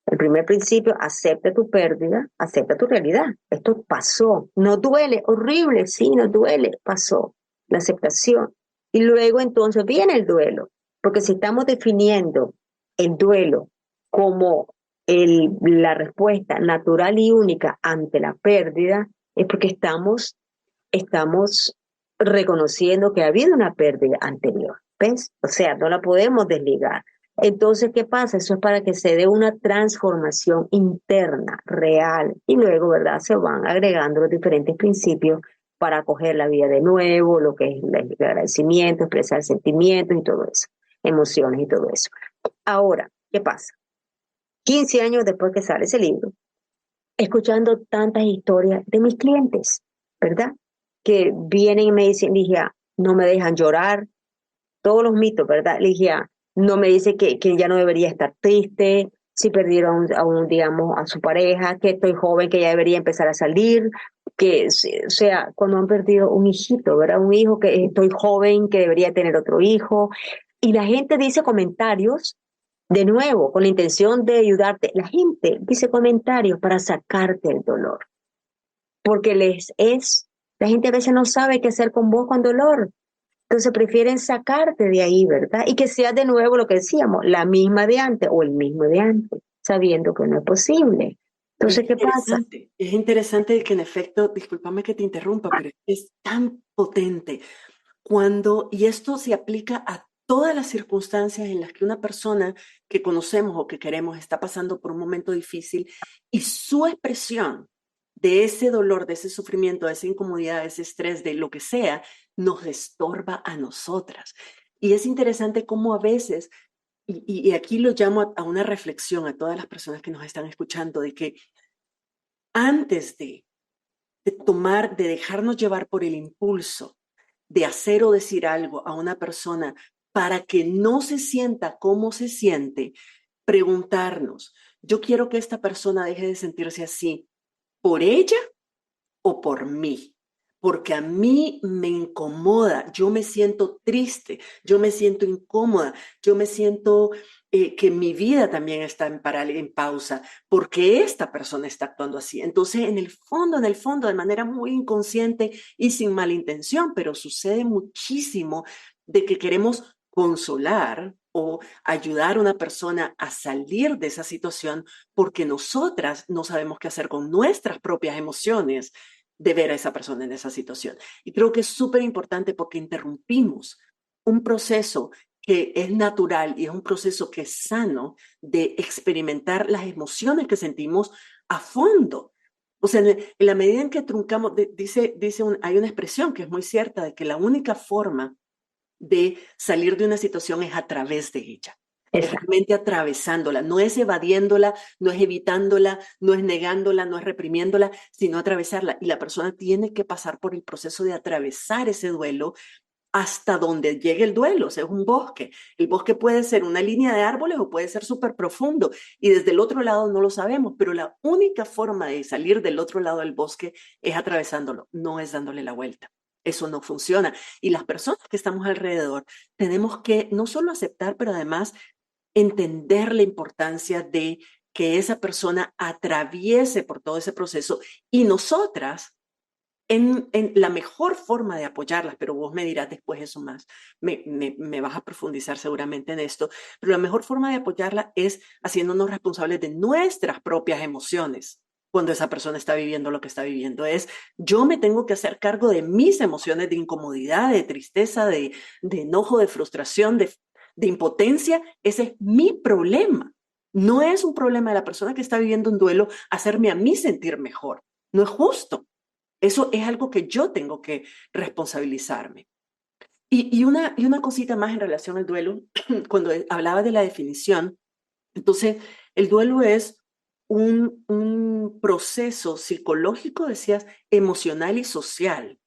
El primer principio, acepta tu pérdida, acepta tu realidad. Esto pasó, no duele, horrible, sí, no duele, pasó. La aceptación. Y luego entonces viene el duelo, porque si estamos definiendo el duelo como la respuesta natural y única ante la pérdida, es porque estamos estamos reconociendo que ha habido una pérdida anterior, ¿ves? O sea, no la podemos desligar. Entonces, ¿qué pasa? Eso es para que se dé una transformación interna, real, y luego, ¿verdad? Se van agregando los diferentes principios para acoger la vida de nuevo, lo que es el agradecimiento, expresar sentimientos y todo eso, emociones y todo eso. Ahora, ¿qué pasa? 15 años después que sale ese libro, escuchando tantas historias de mis clientes, ¿verdad? Que vienen y me dicen, Ligia, no me dejan llorar, todos los mitos, ¿verdad? Ligia, no me dice que ya no debería estar triste, si perdieron digamos, a su pareja, que estoy joven, que ya debería empezar a salir, o sea, cuando han perdido un hijito, ¿verdad? Un hijo que estoy joven, que debería tener otro hijo, y la gente dice comentarios de nuevo, con la intención de ayudarte, la gente dice comentarios para sacarte el dolor, porque la gente a veces no sabe qué hacer con vos con dolor, entonces prefieren sacarte de ahí, ¿verdad? Y que sea de nuevo lo que decíamos, la misma de antes o el mismo de antes, sabiendo que no es posible. Entonces, ¿qué pasa? Es interesante que en efecto, discúlpame que te interrumpa, pero es tan potente y esto se aplica a todas las circunstancias en las que una persona que conocemos o que queremos está pasando por un momento difícil y su expresión de ese dolor, de ese sufrimiento, de esa incomodidad, de ese estrés, de lo que sea, nos estorba a nosotras. Y es interesante cómo a veces, y aquí lo llamo a una reflexión a todas las personas que nos están escuchando, de que antes de dejarnos llevar por el impulso, de hacer o decir algo a una persona para que no se sienta como se siente, preguntarnos, yo quiero que esta persona deje de sentirse así por ella o por mí. Porque a mí me incomoda, yo me siento triste, yo me siento incómoda, yo me siento que mi vida también está en pausa, porque esta persona está actuando así. Entonces, en el fondo, de manera muy inconsciente y sin mala intención, pero sucede muchísimo de que queremos consolar o ayudar a una persona a salir de esa situación porque nosotras no sabemos qué hacer con nuestras propias emociones de ver a esa persona en esa situación. Y creo que es súper importante porque interrumpimos un proceso que es natural y es un proceso que es sano de experimentar las emociones que sentimos a fondo. O sea, en la medida en que truncamos, hay una expresión que es muy cierta de que la única forma de salir de una situación es a través de ella. Es realmente atravesándola, no es evadiéndola, no es evitándola, no es negándola, no es reprimiéndola, sino atravesarla. Y la persona tiene que pasar por el proceso de atravesar ese duelo hasta donde llegue el duelo. O sea, es un bosque. El bosque puede ser una línea de árboles o puede ser súper profundo. Y desde el otro lado no lo sabemos, pero la única forma de salir del otro lado del bosque es atravesándolo, no es dándole la vuelta. Eso no funciona. Y las personas que estamos alrededor tenemos que no solo aceptar, pero además entender la importancia de que esa persona atraviese por todo ese proceso y nosotras, en la mejor forma de apoyarlas, pero vos me dirás después eso más, me vas a profundizar seguramente en esto, pero la mejor forma de apoyarla es haciéndonos responsables de nuestras propias emociones cuando esa persona está viviendo lo que está viviendo. Yo me tengo que hacer cargo de mis emociones de incomodidad, de tristeza, de enojo, de frustración, de impotencia. Ese es mi problema. No es un problema de la persona que está viviendo un duelo hacerme a mí sentir mejor. No es justo. Eso es algo que yo tengo que responsabilizarme. Y una cosita más en relación al duelo, cuando hablaba de la definición, entonces el duelo es un proceso psicológico, decías, emocional y social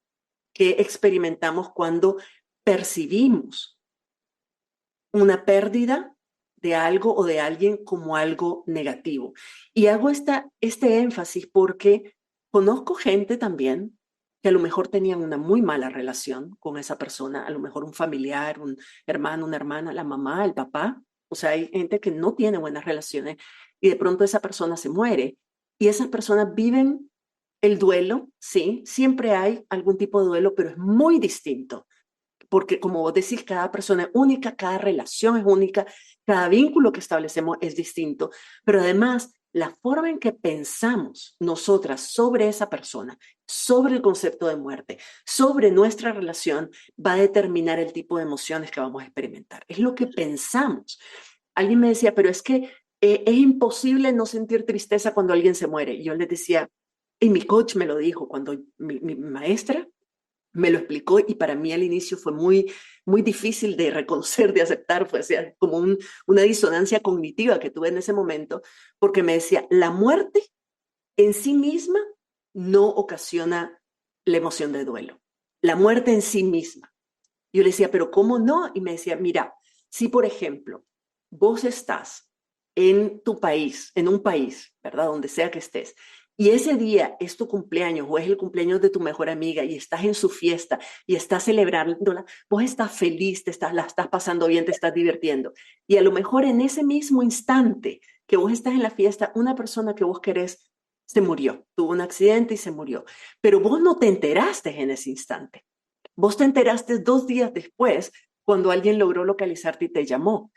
que experimentamos cuando percibimos una pérdida de algo o de alguien como algo negativo. Y hago este énfasis porque conozco gente también que a lo mejor tenían una muy mala relación con esa persona, a lo mejor un familiar, un hermano, una hermana, la mamá, el papá. O sea, hay gente que no tiene buenas relaciones y de pronto esa persona se muere y esas personas viven el duelo, sí, siempre hay algún tipo de duelo, pero es muy distinto porque como vos decís, cada persona es única, cada relación es única, cada vínculo que establecemos es distinto, pero además la forma en que pensamos nosotras sobre esa persona, sobre el concepto de muerte, sobre nuestra relación, va a determinar el tipo de emociones que vamos a experimentar. Es lo que pensamos. Alguien me decía, pero es que es imposible no sentir tristeza cuando alguien se muere. Y yo le decía, y mi coach me lo dijo, cuando mi maestra me lo explicó, y para mí al inicio fue muy difícil de reconocer, de aceptar, fue como una disonancia cognitiva que tuve en ese momento, porque me decía, la muerte en sí misma no ocasiona la emoción de duelo. La muerte en sí misma. Yo le decía, pero ¿cómo no? Y me decía, mira, si por ejemplo vos estás en tu país, en un país, ¿verdad? Donde sea que estés, y ese día es tu cumpleaños o es el cumpleaños de tu mejor amiga y estás en su fiesta y estás celebrándola, vos estás feliz, la estás pasando bien, te estás divirtiendo. Y a lo mejor en ese mismo instante que vos estás en la fiesta, una persona que vos querés se murió, tuvo un accidente y se murió, pero vos no te enteraste en ese instante. Vos te enteraste 2 días después cuando alguien logró localizarte y te llamó.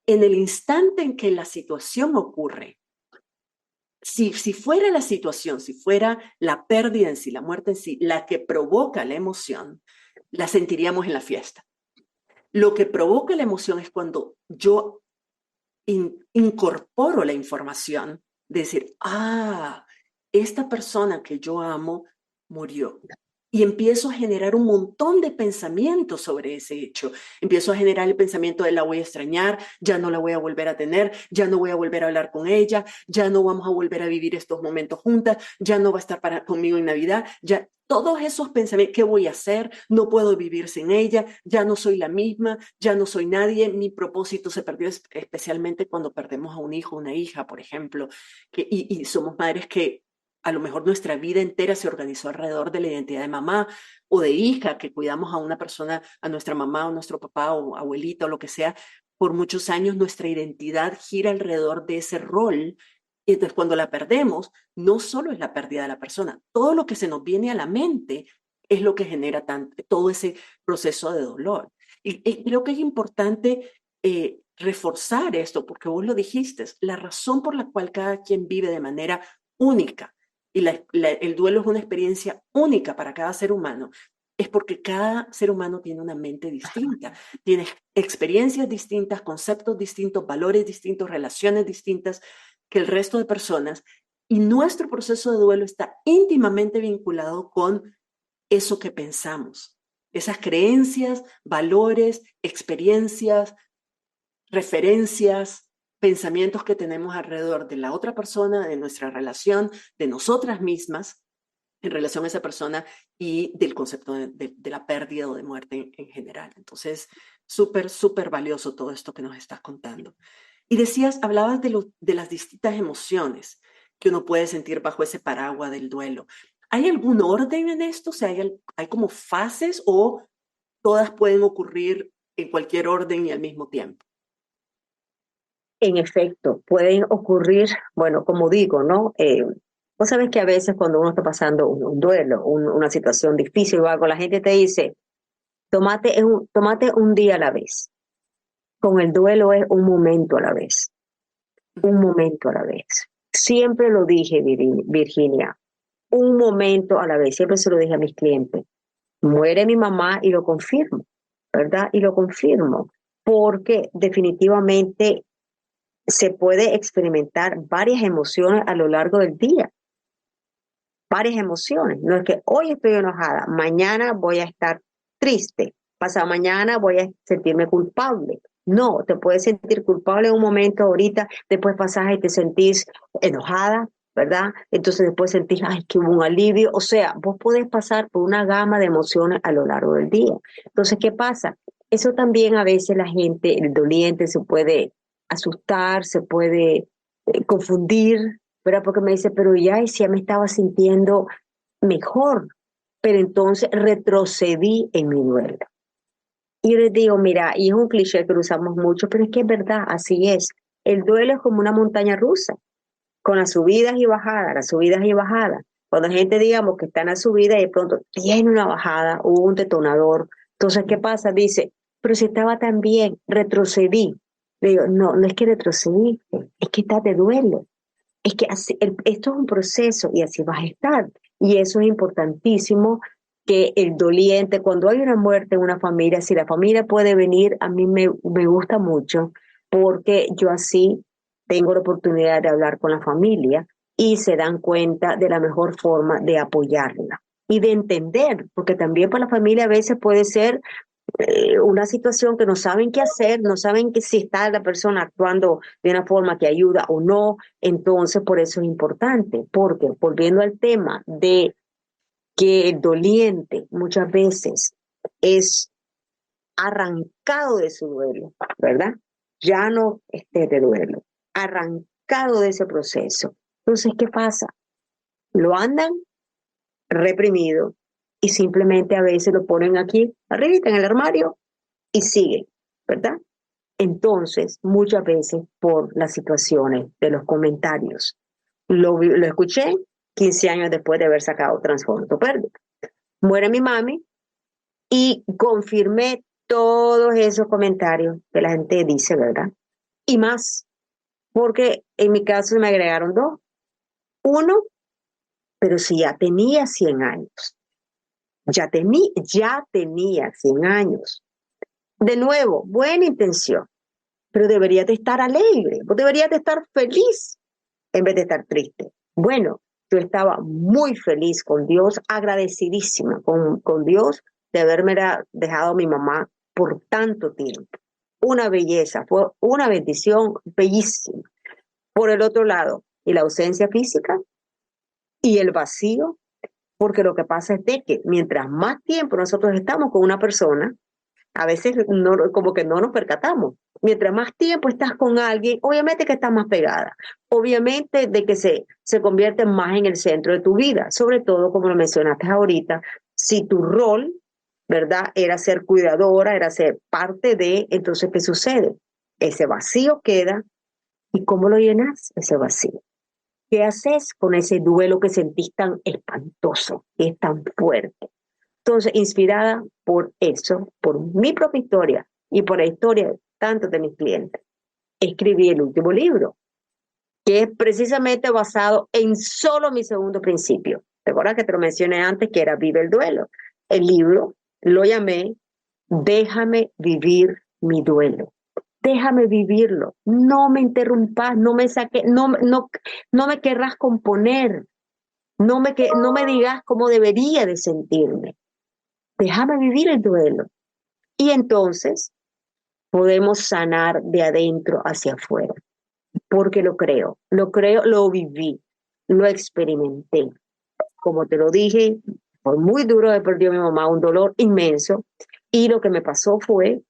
En el instante en que la situación ocurre, si fuera la situación, si fuera la pérdida en sí, la muerte en sí, la que provoca la emoción, la sentiríamos en la fiesta. Lo que provoca la emoción es cuando yo incorporo la información de decir, esta persona que yo amo murió. Y empiezo a generar un montón de pensamientos sobre ese hecho. Empiezo a generar el pensamiento de la voy a extrañar, ya no la voy a volver a tener, ya no voy a volver a hablar con ella, ya no vamos a volver a vivir estos momentos juntas, ya no va a estar conmigo en Navidad, ya todos esos pensamientos, ¿qué voy a hacer? No puedo vivir sin ella, ya no soy la misma, ya no soy nadie, mi propósito se perdió, especialmente cuando perdemos a un hijo, una hija, por ejemplo, y somos madres que a lo mejor nuestra vida entera se organizó alrededor de la identidad de mamá o de hija, que cuidamos a una persona, a nuestra mamá o nuestro papá o abuelita o lo que sea. Por muchos años nuestra identidad gira alrededor de ese rol. Y entonces cuando la perdemos, no solo es la pérdida de la persona, todo lo que se nos viene a la mente es lo que genera todo ese proceso de dolor. Y creo que es importante reforzar esto, porque vos lo dijiste, la razón por la cual cada quien vive de manera única y el duelo es una experiencia única para cada ser humano, es porque cada ser humano tiene una mente distinta, tiene experiencias distintas, conceptos distintos, valores distintos, relaciones distintas que el resto de personas, y nuestro proceso de duelo está íntimamente vinculado con eso que pensamos, esas creencias, valores, experiencias, referencias, pensamientos que tenemos alrededor de la otra persona, de nuestra relación, de nosotras mismas en relación a esa persona y del concepto de la pérdida o de muerte en general. Entonces, súper valioso todo esto que nos estás contando. Y decías, hablabas de las distintas emociones que uno puede sentir bajo ese paraguas del duelo. ¿Hay algún orden en esto? O sea, ¿hay como fases o todas pueden ocurrir en cualquier orden y al mismo tiempo? En efecto, pueden ocurrir, bueno, como digo, ¿no? Vos sabés que a veces cuando uno está pasando un duelo, una situación difícil o algo, la gente te dice, tómate un día a la vez. Con el duelo es un momento a la vez, un momento a la vez. Siempre lo dije, Virginia, un momento a la vez, siempre se lo dije a mis clientes. Muere mi mamá y lo confirmo, ¿verdad? Y lo confirmo, porque definitivamente se puede experimentar varias emociones a lo largo del día, varias emociones. No es que hoy estoy enojada, mañana voy a estar triste, pasado mañana voy a sentirme culpable. No, te puedes sentir culpable en un momento ahorita, después pasas y te sentís enojada, ¿verdad? Entonces después sentís, ay, que hubo un alivio. O sea, vos podés pasar por una gama de emociones a lo largo del día. Entonces, ¿qué pasa? Eso también a veces la gente, el doliente, se puede asustar, se puede confundir, ¿verdad? Porque me dice, pero ya, y si ya me estaba sintiendo mejor, pero entonces retrocedí en mi duelo. Y les digo, mira, y es un cliché que lo usamos mucho, pero es que es verdad, así es. El duelo es como una montaña rusa, con las subidas y bajadas, las subidas y bajadas. Cuando la gente, digamos, que está en la subida y de pronto tiene una bajada, hubo un detonador. Entonces, ¿qué pasa? Dice, pero si estaba tan bien, retrocedí. Le digo, no, no es que retrocedí, es que estás de duelo. Es que esto es un proceso y así vas a estar. Y eso es importantísimo, que el doliente, cuando hay una muerte en una familia, si la familia puede venir, a mí me gusta mucho, porque yo así tengo la oportunidad de hablar con la familia y se dan cuenta de la mejor forma de apoyarla y de entender, porque también para la familia a veces puede ser una situación que no saben qué hacer, no saben que si está la persona actuando de una forma que ayuda o no. Entonces, por eso es importante, porque volviendo al tema de que el doliente muchas veces es arrancado de su duelo, ¿verdad? Ya no esté de duelo, arrancado de ese proceso. Entonces, ¿qué pasa? Lo andan reprimido y simplemente a veces lo ponen aquí arriba en el armario y siguen, ¿verdad? Entonces, muchas veces por las situaciones de los comentarios. Lo escuché 15 años después de haber sacado Transformato Pérdida. Muere mi mami y confirmé todos esos comentarios que la gente dice, ¿verdad? Y más, porque en mi caso me agregaron dos. Uno, pero si ya tenía 100 años, ya tenía 100 años. De nuevo, buena intención, pero deberías de estar alegre, vos deberías de estar feliz en vez de estar triste. Bueno, yo estaba muy feliz con Dios, agradecidísima con Dios de haberme dejado a mi mamá por tanto tiempo. Una belleza, fue una bendición bellísima. Por el otro lado, y la ausencia física y el vacío, porque lo que pasa es de que mientras más tiempo nosotros estamos con una persona, a veces no, como que no nos percatamos. Mientras más tiempo estás con alguien, obviamente que estás más pegada. Obviamente de que se convierte más en el centro de tu vida. Sobre todo, como lo mencionaste ahorita, si tu rol, ¿verdad? Era ser cuidadora, era ser parte de, entonces, ¿qué sucede? Ese vacío queda. ¿Y cómo lo llenas? Ese vacío. ¿Qué haces con ese duelo que sentís tan espantoso, que es tan fuerte? Entonces, inspirada por eso, por mi propia historia y por la historia de tantos de mis clientes, escribí el último libro, que es precisamente basado en solo mi segundo principio. ¿Recuerdas que te lo mencioné antes, que era Vive el Duelo? El libro lo llamé Déjame vivir mi duelo. Déjame vivirlo. No me interrumpas, no me saques, no me querrás componer, no me digas cómo debería de sentirme. Déjame vivir el duelo. Y entonces podemos sanar de adentro hacia afuera, porque lo creo, lo viví, lo experimenté. Como te lo dije, fue muy duro, me perdió mi mamá, un dolor inmenso, y lo que me pasó fue,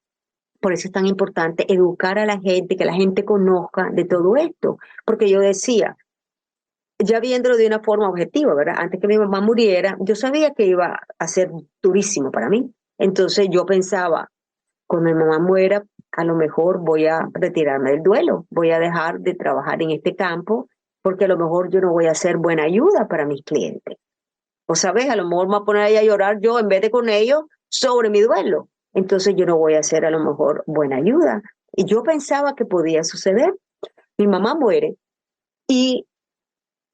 por eso es tan importante educar a la gente, que la gente conozca de todo esto, porque yo decía, ya viéndolo de una forma objetiva, ¿verdad? Antes que mi mamá muriera, yo sabía que iba a ser durísimo para mí. Entonces yo pensaba, cuando mi mamá muera, a lo mejor voy a retirarme del duelo, voy a dejar de trabajar en este campo, porque a lo mejor yo no voy a ser buena ayuda para mis clientes. O sabes, a lo mejor me voy a poner ahí a llorar yo en vez de con ellos sobre mi duelo. Entonces yo no voy a ser a lo mejor buena ayuda. Y yo pensaba que podía suceder. Mi mamá muere y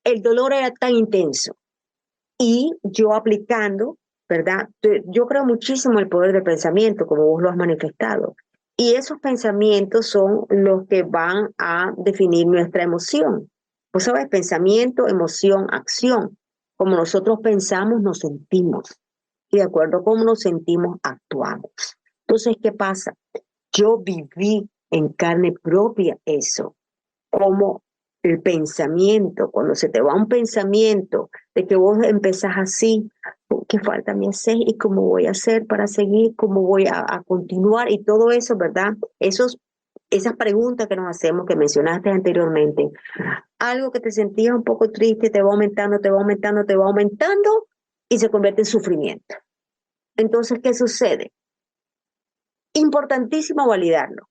el dolor era tan intenso. Y yo aplicando, ¿verdad? Yo creo muchísimo en el poder del pensamiento, como vos lo has manifestado. Y esos pensamientos son los que van a definir nuestra emoción. Vos sabés, pensamiento, emoción, acción. Como nosotros pensamos, nos sentimos. Y de acuerdo a cómo nos sentimos, actuamos. Entonces, ¿qué pasa? Yo viví en carne propia eso, como el pensamiento, cuando se te va un pensamiento de que vos empezás así, ¿qué falta me hacer? ¿Y cómo voy a hacer para seguir? ¿Cómo voy a continuar? Y todo eso, ¿verdad? Esas preguntas que nos hacemos, que mencionaste anteriormente, algo que te sentías un poco triste, te va aumentando, te va aumentando, te va aumentando y se convierte en sufrimiento. Entonces, ¿qué sucede? Importantísimo validarlo,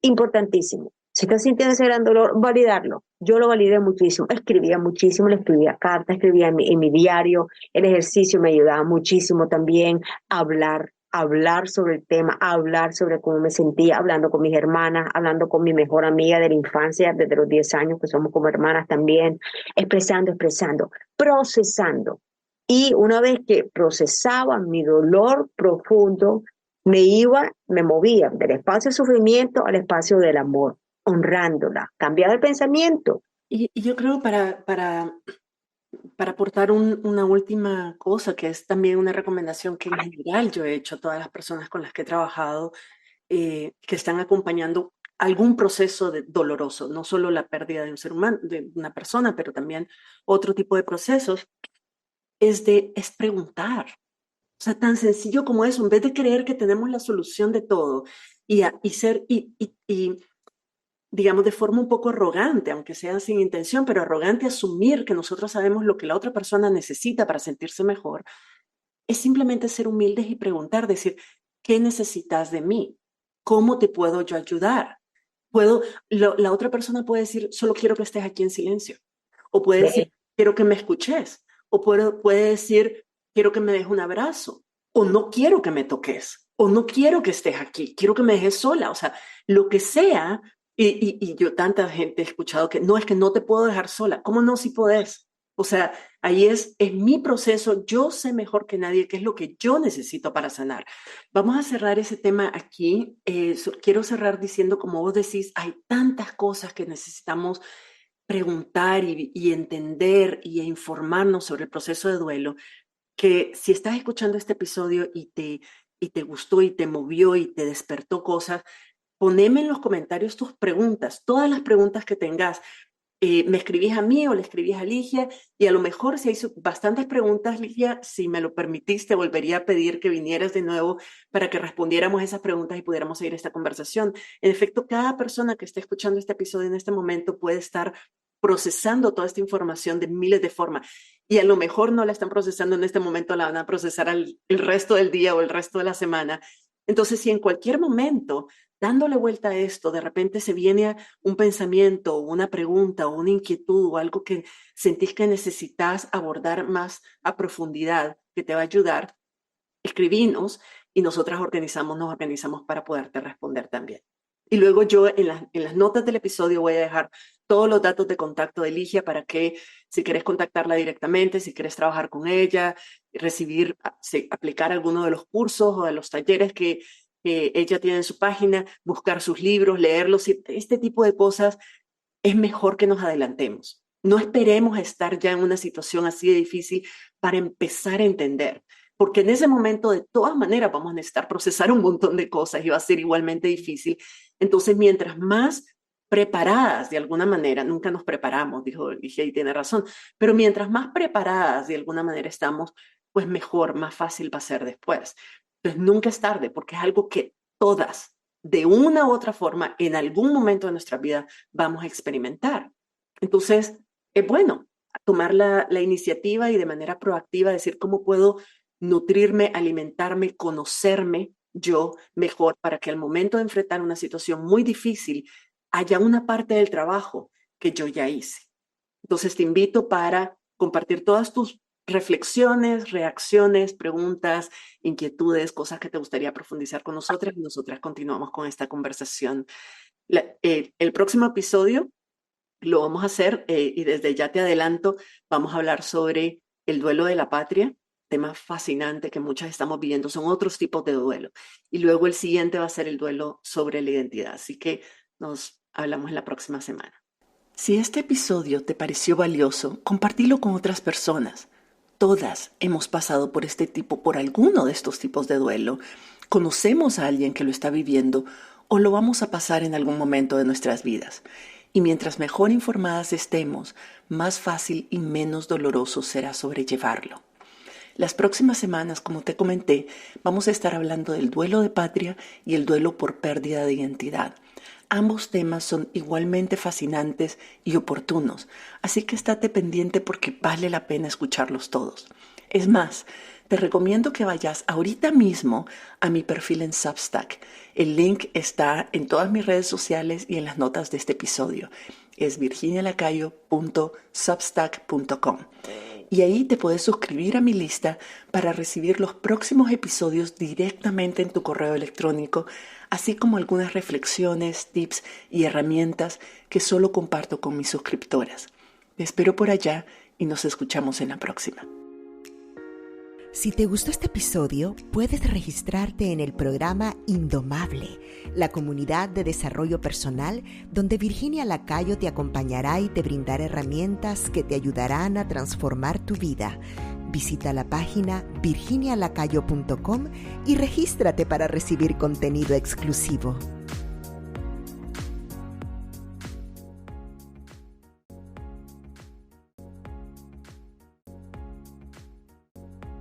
importantísimo. Si estás sintiendo ese gran dolor, validarlo. Yo lo validé muchísimo, escribía muchísimo, le escribía cartas, escribía en mi diario, el ejercicio me ayudaba muchísimo también, hablar. hablar sobre el tema, hablar sobre cómo me sentía, hablando con mis hermanas, hablando con mi mejor amiga de la infancia, desde los 10 años, que somos como hermanas también, expresando, procesando. Y una vez que procesaba mi dolor profundo, me movía del espacio de sufrimiento al espacio del amor, honrándola, cambiaba el pensamiento. Y yo creo para aportar una última cosa, que es también una recomendación que en general yo he hecho a todas las personas con las que he trabajado, que están acompañando algún proceso doloroso, no solo la pérdida de un ser humano, de una persona, pero también otro tipo de procesos, es preguntar. O sea, tan sencillo como eso, en vez de creer que tenemos la solución de todo y digamos, de forma un poco arrogante, aunque sea sin intención, pero arrogante asumir que nosotros sabemos lo que la otra persona necesita para sentirse mejor, es simplemente ser humildes y preguntar, decir, ¿qué necesitas de mí? ¿Cómo te puedo yo ayudar? La otra persona puede decir, solo quiero que estés aquí en silencio. O puede decir, quiero que me escuches. O puede decir, quiero que me des un abrazo. O no quiero que me toques. O no quiero que estés aquí. Quiero que me dejes sola. O sea, lo que sea. Y yo tanta gente he escuchado que no, es que no te puedo dejar sola. ¿Cómo no si podés? O sea, ahí es mi proceso. Yo sé mejor que nadie qué es lo que yo necesito para sanar. Vamos a cerrar ese tema aquí. Quiero cerrar diciendo, como vos decís, hay tantas cosas que necesitamos preguntar y entender y informarnos sobre el proceso de duelo, que si estás escuchando este episodio y te gustó y te movió y te despertó cosas, poneme en los comentarios tus preguntas, todas las preguntas que tengas. Me escribís a mí o le escribís a Ligia, y a lo mejor si hay bastantes preguntas, Ligia, si me lo permitiste, volvería a pedir que vinieras de nuevo para que respondiéramos esas preguntas y pudiéramos seguir esta conversación. En efecto, cada persona que esté escuchando este episodio en este momento puede estar procesando toda esta información de miles de formas, y a lo mejor no la están procesando en este momento, la van a procesar el resto del día o el resto de la semana. Entonces, si en cualquier momento, dándole vuelta a esto, de repente se viene un pensamiento, una pregunta o una inquietud o algo que sentís que necesitas abordar más a profundidad, que te va a ayudar, escribinos y nosotras nos organizamos para poderte responder también. Y luego yo en las notas del episodio voy a dejar todos los datos de contacto de Ligia para que si quieres contactarla directamente, si quieres trabajar con ella, recibir, aplicar alguno de los cursos o de los talleres que ella tiene en su página, buscar sus libros, leerlos, este tipo de cosas, es mejor que nos adelantemos. No esperemos a estar ya en una situación así de difícil para empezar a entender, porque en ese momento de todas maneras vamos a necesitar procesar un montón de cosas y va a ser igualmente difícil. Entonces, mientras más preparadas de alguna manera, nunca nos preparamos, dijo Ligia y tiene razón, pero mientras más preparadas de alguna manera estamos, pues mejor, más fácil va a ser después. Entonces, nunca es tarde, porque es algo que todas, de una u otra forma, en algún momento de nuestra vida, vamos a experimentar. Entonces, es bueno tomar la iniciativa y de manera proactiva decir cómo puedo nutrirme, alimentarme, conocerme yo mejor para que al momento de enfrentar una situación muy difícil haya una parte del trabajo que yo ya hice. Entonces te invito para compartir todas tus reflexiones, reacciones, preguntas, inquietudes, cosas que te gustaría profundizar con nosotras, y nosotras continuamos con esta conversación. El próximo episodio lo vamos a hacer y desde ya te adelanto, vamos a hablar sobre el duelo de la patria, tema fascinante que muchas estamos viviendo, son otros tipos de duelo. Y luego el siguiente va a ser el duelo sobre la identidad. Así que nos hablamos la próxima semana. Si este episodio te pareció valioso, compártelo con otras personas. Todas hemos pasado por alguno de estos tipos de duelo. Conocemos a alguien que lo está viviendo o lo vamos a pasar en algún momento de nuestras vidas. Y mientras mejor informadas estemos, más fácil y menos doloroso será sobrellevarlo. Las próximas semanas, como te comenté, vamos a estar hablando del duelo de patria y el duelo por pérdida de identidad. Ambos temas son igualmente fascinantes y oportunos, así que estate pendiente porque vale la pena escucharlos todos. Es más, te recomiendo que vayas ahorita mismo a mi perfil en Substack. El link está en todas mis redes sociales y en las notas de este episodio. Es virginialacayo.substack.com. Y ahí te puedes suscribir a mi lista para recibir los próximos episodios directamente en tu correo electrónico, así como algunas reflexiones, tips y herramientas que solo comparto con mis suscriptoras. Te espero por allá y nos escuchamos en la próxima. Si te gustó este episodio, puedes registrarte en el programa Indomable, la comunidad de desarrollo personal donde Virginia Lacayo te acompañará y te brindará herramientas que te ayudarán a transformar tu vida. Visita la página virginialacayo.com y regístrate para recibir contenido exclusivo.